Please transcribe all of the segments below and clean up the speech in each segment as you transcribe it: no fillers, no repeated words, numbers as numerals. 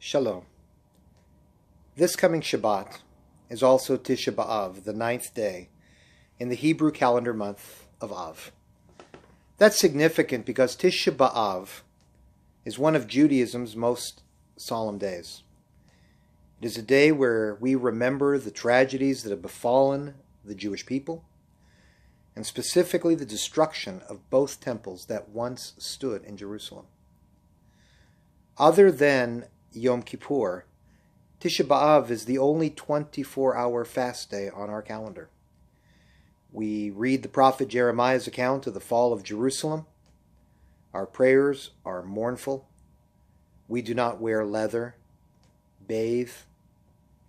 Shalom. This coming Shabbat is also Tisha B'Av, the 9th day in the Hebrew calendar month of Av. That's significant because Tisha B'Av is one of Judaism's most solemn days. It is a day where we remember the tragedies that have befallen the Jewish people, and specifically the destruction of both temples that once stood in Jerusalem. Other than Yom Kippur, Tisha B'Av is the only 24-hour fast day on our calendar. We read the prophet Jeremiah's account of the fall of Jerusalem. Our prayers are mournful. We do not wear leather, bathe,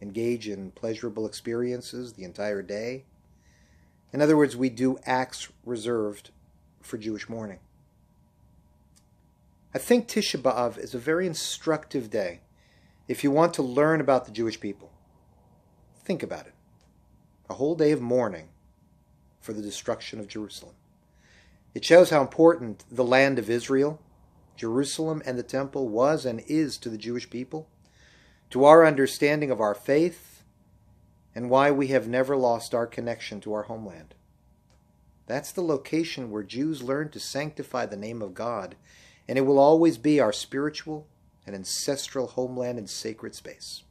engage in pleasurable experiences the entire day. In other words, we do acts reserved for Jewish mourning. I think Tisha B'Av is a very instructive day if you want to learn about the Jewish people. Think about it. A whole day of mourning for the destruction of Jerusalem. It shows how important the land of Israel, Jerusalem, and the temple was and is to the Jewish people, to our understanding of our faith, and why we have never lost our connection to our homeland. That's the location where Jews learn to sanctify the name of God, and it will always be our spiritual and ancestral homeland and sacred space.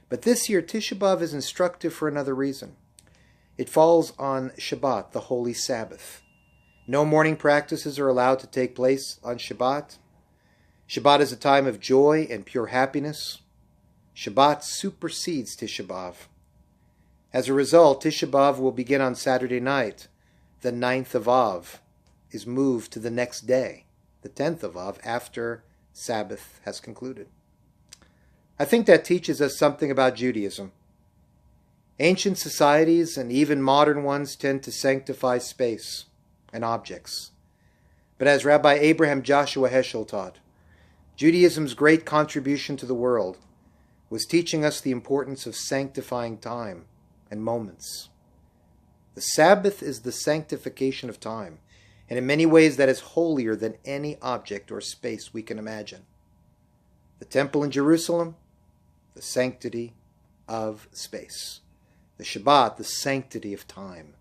But this year, Tisha B'Av is instructive for another reason. It falls on Shabbat, the holy Sabbath. No morning practices are allowed to take place on Shabbat. Shabbat is a time of joy and pure happiness. Shabbat supersedes Tisha B'Av. As a result, Tisha B'Av will begin on Saturday night. The 9th of Av is moved to the next day, the 10th of Av, after Sabbath has concluded. I think that teaches us something about Judaism. Ancient societies and even modern ones tend to sanctify space and objects. But as Rabbi Abraham Joshua Heschel taught, Judaism's great contribution to the world was teaching us the importance of sanctifying time and moments. The Sabbath is the sanctification of time, and in many ways that is holier than any object or space we can imagine. The temple in Jerusalem, the sanctity of space. The Shabbat, the sanctity of time.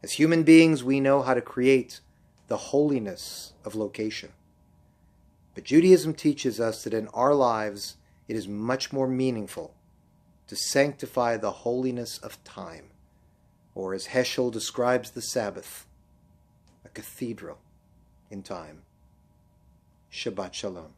As human beings, we know how to create the holiness of location. But Judaism teaches us that in our lives, it is much more meaningful to sanctify the holiness of time, or as Heschel describes the Sabbath, a cathedral in time. Shabbat Shalom.